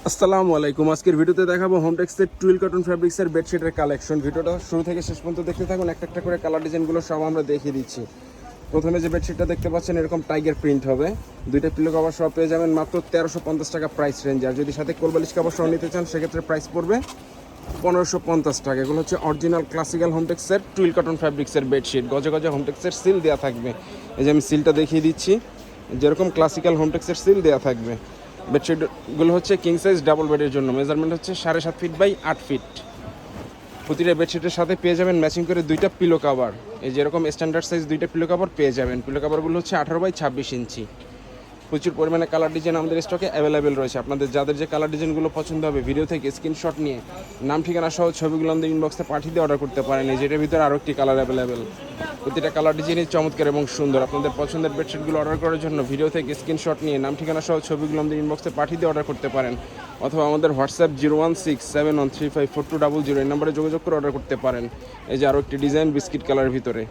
আসসালামু আলাইকুম। আজকের ভিডিওতে দেখাবো হোমটেক্সের টুইল কটন ফ্যাব্রিক্সের বেডশিটের কালেকশন। ভিডিওটা শুরু থেকে শেষ পর্যন্ত দেখতে থাকুন। একটা একটা করে কালার ডিজাইনগুলো সব আমরা দেখিয়ে দিচ্ছি। প্রথমে যে বেডশিটটা দেখতে পাচ্ছেন এরকম টাইগার প্রিন্ট হবে, দুইটা পিলো কভার সহ পেয়ে যাবেন মাত্র 1350 টাকা প্রাইস রেঞ্জ। আর যদি সাথে কোলবালিশ কভার সহ নিতে চান সেক্ষেত্রে প্রাইস পড়বে 1550 টাকা। এগুলো হচ্ছে অরিজিনাল ক্লাসিক্যাল হোমটেক্সের টুইল কটন ফ্যাব্রিক্সের বেডশিট। গজে গজে হোমটেক্সের সিল দেওয়া থাকবে। এই যে আমি সিলটা দেখিয়ে দিচ্ছি, যেরকম ক্লাসিক্যাল হোমটেক্সের সিল দেওয়া থাকবে। বেডশিটগুলো হচ্ছে কিং সাইজ ডাবল বেডের জন্য, মেজারমেন্ট হচ্ছে 7.5 ফিট বাই 8 ফিট। প্রতিটা বেডশিটের সাথে পেয়ে যাবেন ম্যাচিং করে দুইটা পিলো কাভার। এই যেরকম স্ট্যান্ডার্ড সাইজ দুইটা পিলো কাভার পেয়ে যাবেন। পিলো কাভারগুলো হচ্ছে 18 বাই 26 ইঞ্চি। প্রচুর পরিমাণে কালার ডিজাইন আমাদের স্টকে অ্যাভেলেবেল রয়েছে। আপনাদের যাদের যে কালার ডিজাইনগুলো পছন্দ হবে ভিডিও থেকে স্ক্রিনশট নিয়ে নাম ঠিকানা সহ ছবিগুলো আমাদের ইনবক্সে পাঠিয়ে দিয়ে অর্ডার করতে পারেন। এই যেটার ভিতরে আরও একটি কালার অ্যাভেলেবেল। প্রতিটা কালার ডিজাইনই চমৎকার এবং সুন্দর। আপনাদের পছন্দের বেডশিটগুলো অর্ডার করার জন্য ভিডিও থেকে স্ক্রিনশট নিয়ে নাম ঠিকানা সহ ছবিগুলো আমাদের ইনবক্সে পাঠিয়ে দিয়ে অর্ডার করতে পারেন, অথবা আমাদের হোয়াটসঅ্যাপ 01671354200 এই নাম্বারে যোগাযোগ করে অর্ডার করতে পারেন। এই যে আরও একটি ডিজাইন বিস্কিট কালারের ভিতরে,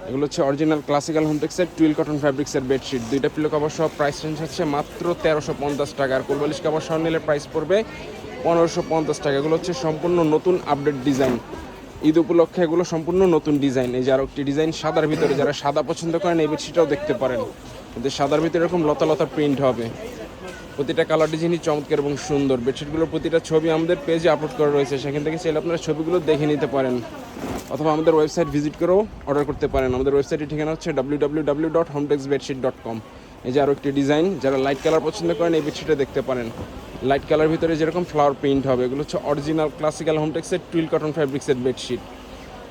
এগুলো হচ্ছে অরিজিনাল ক্লাসিক্যাল হোমটেক্সের টুইল কটন ফ্যাব্রিক্সের বেডশিট। দুইটা পিলো কভার সহ প্রাইস রেঞ্জ হচ্ছে মাত্র 1350 টাকা। আর কোলবালিশ কভার সহ নিলে প্রাইস পড়বে 1550 টাকা। এগুলো হচ্ছে সম্পূর্ণ নতুন আপডেট ডিজাইন। ঈদ উপলক্ষে এগুলো সম্পূর্ণ নতুন ডিজাইন। এই যে আরও একটি ডিজাইন সাদার ভিতরে, যারা সাদা পছন্দ করেন এই বেডশিটটাও দেখতে পারেন। এদের সাদার ভিতরে এরকম লতা লতা প্রিন্ট হবে। প্রতিটা কালার ডিজাইনই চমৎকার এবং সুন্দর। বেডশিটগুলোর প্রতিটা ছবি আমাদের পেজে আপলোড করা রয়েছে, সেখান থেকে চাইলে আপনারা ছবিগুলো দেখে নিতে পারেন, অথবা আমাদের ওয়েবসাইট ভিজিট করেও অর্ডার করতে পারেন। আমাদের ওয়েবসাইটের ঠিকানা হচ্ছে www.homtexbedsheet.com। এই যে আরও একটি ডিজাইন, যারা লাইট কালার পছন্দ করেন এই বেডশিটে দেখতে পারেন। লাইট কালার ভিতরে যেরকম ফ্লাওয়ার প্রিন্ট হবে, এগুলো হচ্ছে অরিজিনাল ক্লাসিক্যাল হোমটেক্সের টুইল কটন ফ্যাব্রিক্সের বেডশিট।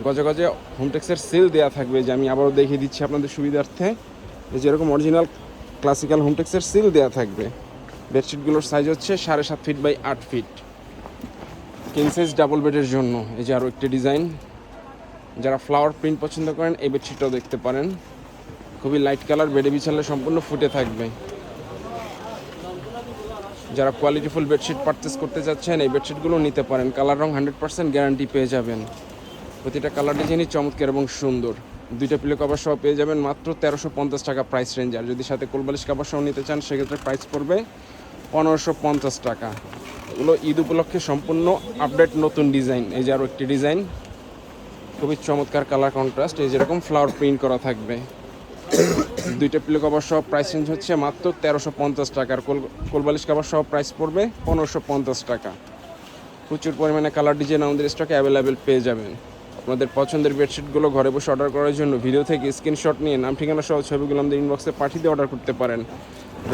গজে গজে হোমটেক্সের সেল দেওয়া থাকবে, যে আমি আবারও দেখিয়ে দিচ্ছি আপনাদের সুবিধার্থে। এই যেরকম অরিজিনাল ক্লাসিক্যাল হোমটেক্সের সিল দেওয়া থাকবে। বেডশিটগুলোর সাইজ হচ্ছে 7.5 feet by 8 feet, king size double বেডের জন্য। এই যে আরও একটি ডিজাইন, যারা ফ্লাওয়ার প্রিন্ট পছন্দ করেন এই বেডশিটটাও দেখতে পারেন। খুবই লাইট কালার, বেডে বিছালে সম্পূর্ণ ফুটে থাকবে। যারা কোয়ালিটিফুল বেডশিট পারচেস করতে চাচ্ছেন এই বেডশিটগুলো নিতে পারেন। কালার রং 100% গ্যারান্টি পেয়ে যাবেন। প্রতিটা কালার ডিজাইনই চমৎকার এবং সুন্দর। দুইটা পিলো কভার সহ পেয়ে যাবেন মাত্র 1350 টাকা প্রাইস রেঞ্জ। আর যদি সাথে কোলবালিশ কভার সহ নিতে চান সেক্ষেত্রে প্রাইস পড়বে 1550 টাকা। এগুলো ঈদ উপলক্ষে সম্পূর্ণ আপডেট নতুন ডিজাইন। এই যে আরও একটি ডিজাইন, খুবই চমৎকার কালার কন্ট্রাস্ট। এই যেরকম ফ্লাওয়ার প্রিন্ট করা থাকবে। দুইটা পিলো কভার সহ প্রাইস রেঞ্জ হচ্ছে মাত্র 1350 টাকা। আর কোলবালিশ কভার সহ প্রাইস পড়বে 1550 টাকা। প্রচুর পরিমাণে কালার ডিজাইন আমাদের স্টকে অ্যাভেলেবেল পেয়ে যাবেন। আপনাদের পছন্দের বেডশিটগুলো ঘরে বসে অর্ডার করার জন্য ভিডিও থেকে স্ক্রিনশট নিয়ে নাম ঠিকানা সহ ছবিগুলো আমাদের ইনবক্সে পাঠিয়ে দিয়ে অর্ডার করতে পারেন।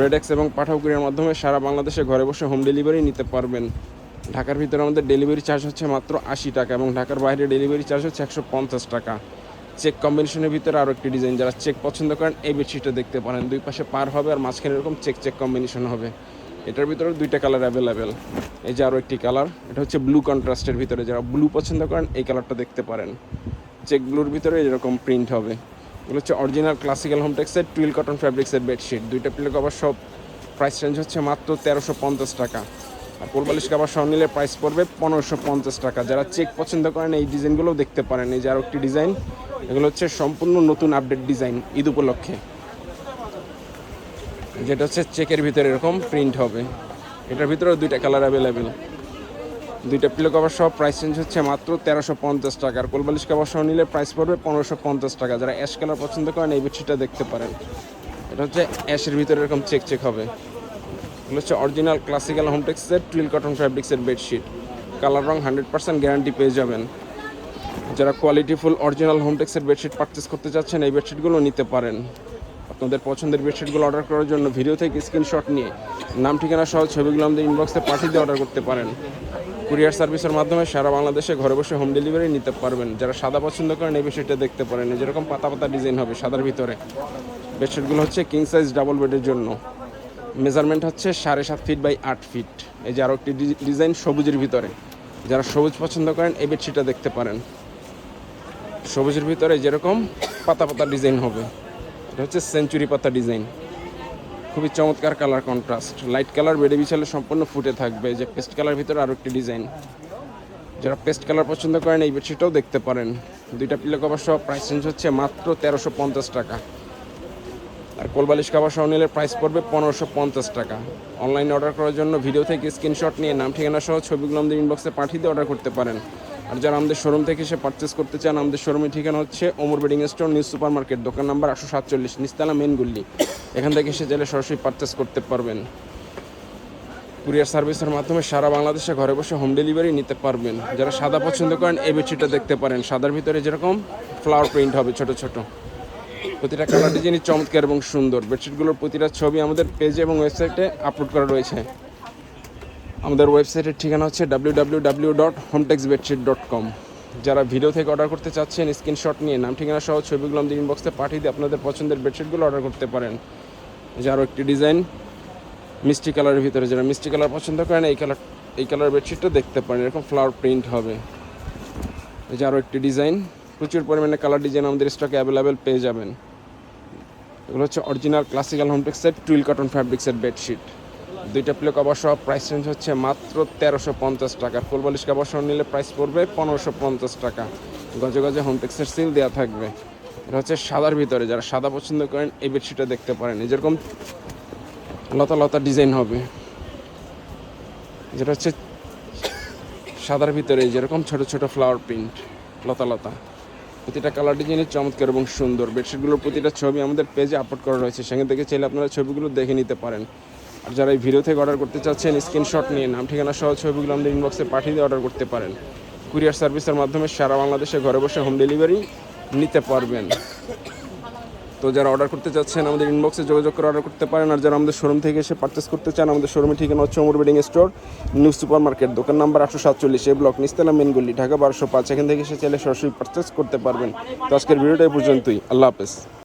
রেডেক্স এবং পাঠাও কুরিয়ার মাধ্যমে সারা বাংলাদেশে ঘরে বসে হোম ডেলিভারি নিতে পারবেন। ঢাকার ভিতরে আমাদের ডেলিভারি চার্জ হচ্ছে মাত্র 80 টাকা, এবং ঢাকার বাইরে ডেলিভারি চার্জ হচ্ছে 150 টাকা। চেক কম্বিনেশনের ভিতরে আরও একটি ডিজাইন, যারা চেক পছন্দ করেন এই বেডশিটটা দেখতে পারেন। দুই পাশে পার হবে আর মাঝখানে এরকম চেক চেক কম্বিনেশন হবে। এটার ভিতরে দুইটা কালার অ্যাভেলেবেল। এই যে আরও একটি কালার, এটা হচ্ছে ব্লু কন্ট্রাস্টের ভিতরে। যারা ব্লু পছন্দ করেন এই কালারটা দেখতে পারেন। চেক ব্লুর ভিতরে এরকম প্রিন্ট হবে। এগুলো হচ্ছে অরিজিনাল ক্লাসিক্যাল হোমটেক্সের টুইল কটন ফ্যাব্রিক্সের বেডশিট। দুইটা পিলো কভার সব প্রাইস রেঞ্জ হচ্ছে মাত্র 1350 টাকা। আর কোলবালিশ কভার সহ নিলে প্রাইস পড়বে 1550 টাকা। যারা চেক পছন্দ করেন এই ডিজাইনগুলোও দেখতে পারেন। এই যে আরও একটি ডিজাইন, এগুলো হচ্ছে সম্পূর্ণ নতুন আপডেট ডিজাইন ঈদ উপলক্ষে, যেটা হচ্ছে চেকের ভিতরে এরকম প্রিন্ট হবে। এটার ভিতরেও দুইটা কালার অ্যাভেলেবেল। দুইটা পিলো কভার সহ প্রাইস রেঞ্জ হচ্ছে মাত্র 1350 টাকা। আর কোলবালিশ কভার সহ নিলে প্রাইস পড়বে 1550 টাকা। যারা অ্যাশ কালার পছন্দ করেন এই বেডশিটটা দেখতে পারেন। এটা হচ্ছে অ্যাশের ভিতরে এরকম চেক চেক হবে। এগুলো হচ্ছে অরিজিনাল ক্লাসিক্যাল হোমটেক্সের টুইল কটন ফ্যাব্রিক্সের বেডশিট। কালার রং 100% গ্যারান্টি পেয়ে যাবেন। যারা কোয়ালিটিফুল অরিজিনাল হোমটেক্সের বেডশিট পারচেস করতে চাচ্ছেন এই বেডশিটগুলো নিতে পারেন। আপনাদের পছন্দের বেডশিটগুলো অর্ডার করার জন্য ভিডিও থেকে স্ক্রিনশট নিয়ে নাম ঠিকানা সহ ছবিগুলো আমাদের ইনবক্সে পাঠিয়ে দিয়ে অর্ডার করতে পারেন। কুরিয়ার সার্ভিসের মাধ্যমে সারা বাংলাদেশে ঘরে বসে হোম ডেলিভারি নিতে পারবেন। যারা সাদা পছন্দ করেন এই বেডশিটটা দেখতে পারেন। যেরকম পাতা পাতা ডিজাইন হবে সাদার ভিতরে। বেডশিটগুলো হচ্ছে কিং সাইজ ডাবল বেডের জন্য, মেজারমেন্ট হচ্ছে 7.5 ফিট বাই 8 ফিট। এই যে আরও একটি ডিজাইন সবুজের ভিতরে, যারা সবুজ পছন্দ করেন এই বেডশিটটা দেখতে পারেন। সবুজের ভিতরে যেরকম পাতা পাতা ডিজাইন হবে, এটা হচ্ছে সেঞ্চুরি পাতা ডিজাইন। খুবই চমৎকার কালার কন্ট্রাস্ট। লাইট কালার বেডে বিছালে সম্পূর্ণ ফুটে থাকবে। যে পেস্ট কালার ভিতরে আরও একটি ডিজাইন, যারা পেস্ট কালার পছন্দ করেন এই বেডশিটটাও দেখতে পারেন। দুইটা পিলো কভার সহ প্রাইস রেঞ্জ হচ্ছে মাত্র 1350 টাকা। আর কোলবালিশ কাভার সহ নিলে প্রাইস পড়বে 1550 টাকা। অনলাইনে অর্ডার করার জন্য ভিডিও থেকে স্ক্রিনশট নিয়ে নাম ঠিকানা সহ ছবিগুলো আমাদের ইনবক্সে পাঠিয়ে দিয়ে অর্ডার করতে পারেন। আর যারা আমাদের শোরুম থেকে এসে পারচেস করতে চান, আমাদের শোরুমের ঠিকানা হচ্ছে Omar bedding store, new super market, দোকান নাম্বার 847, নিচতলা মেন গুল্লি। এখান থেকে এসে চাইলে সরাসরি পারচেস করতে পারবেন। কুরিয়ার সার্ভিসের মাধ্যমে সারা বাংলাদেশে ঘরে বসে হোম ডেলিভারি নিতে পারবেন। যারা সাদা পছন্দ করেন এই বেডশিটটা দেখতে পারেন। সাদার ভিতরে যেরকম ফ্লাওয়ার প্রিন্ট হবে ছোট ছোট, প্রতিটা কালার ডিজাইনই চমৎকার এবং সুন্দর। বেডশিটগুলোর প্রতিটা ছবি আমাদের পেজে এবং ওয়েবসাইটে আপলোড করা রয়েছে। আমাদের ওয়েবসাইটের ঠিকানা হচ্ছে www.hometexbedsheet.com। যারা ভিডিও থেকে অর্ডার করতে চাচ্ছেন স্ক্রিনশট নিয়ে নাম ঠিকানা সহ ছবিগুলো আমাদের ইনবক্সে পাঠিয়ে দিয়ে আপনাদের পছন্দের বেডশিটগুলো অর্ডার করতে পারেন। যারও একটি ডিজাইন মিষ্টি কালারের ভিতরে, যারা মিষ্টি কালার পছন্দ করেন এই কালার বেডশিটটা দেখতে পারেন। এরকম ফ্লাওয়ার প্রিন্ট হবে। যারও একটি ডিজাইন, প্রচুর পরিমাণে কালার ডিজাইন আমাদের স্টকে অ্যাভেলেবেল পেয়ে যাবেন। এগুলো হচ্ছে অরিজিনাল ক্লাসিক্যাল হোমটেক্সের টুইল কটন ফ্যাব্রিক্সের বেডশিট। 2টা পিলো কভার সহ প্রাইস রেঞ্জ হচ্ছে মাত্র 1350 টাকা। কোলবালিশ কভার সহ নিলে প্রাইস পড়বে 1550 টাকা। গজে গজে হোমটেক্সের সিল দেওয়া থাকবে। এটা হচ্ছে সাদার ভিতরে, যারা সাদা পছন্দ করেন এই বেডশিটটা দেখতে পারেন। যেরকম লতা লতা ডিজাইন হবে, যেটা হচ্ছে সাদার ভিতরে যেরকম ছোট ছোট ফ্লাওয়ার প্রিন্ট, লতা লতা। প্রতিটা কালার ডিজাইনের চমৎকার এবং সুন্দর। বেডশিটগুলোর প্রতিটা ছবি আমাদের পেজে আপলোড করা রয়েছে, সেখান থেকে চাইলে আপনারা ছবিগুলো দেখে নিতে পারেন। আর যারা এই ভিডিও থেকে অর্ডার করতে চাচ্ছেন স্ক্রিনশট নিয়ে নাম ঠিকানা সহ ছবিগুলো আমাদের ইনবক্সে পাঠিয়ে দিয়ে অর্ডার করতে পারেন। কুরিয়ার সার্ভিসের মাধ্যমে সারা বাংলাদেশে ঘরে বসে হোম ডেলিভারি নিতে পারবেন। তো যারা অর্ডার করতে চাচ্ছেন আমাদের ইনবক্সে যোগাযোগ করে অর্ডার করতে পারেন। আর যারা আমাদের শোরুম থেকে এসে পারচেস করতে চান, আমাদের শোরুমের ঠিকানা হচ্ছে Omar bedding store, new super market, দোকান নাম্বার 847, এ ব্লক, নিচতলা মেন গলি, ঢাকা 1205। এখান থেকে এসে চাইলে সরাসরি পারচেস করতে পারবেন। তো আজকের ভিডিওটা এই পর্যন্তই। আল্লাহ হাফেজ।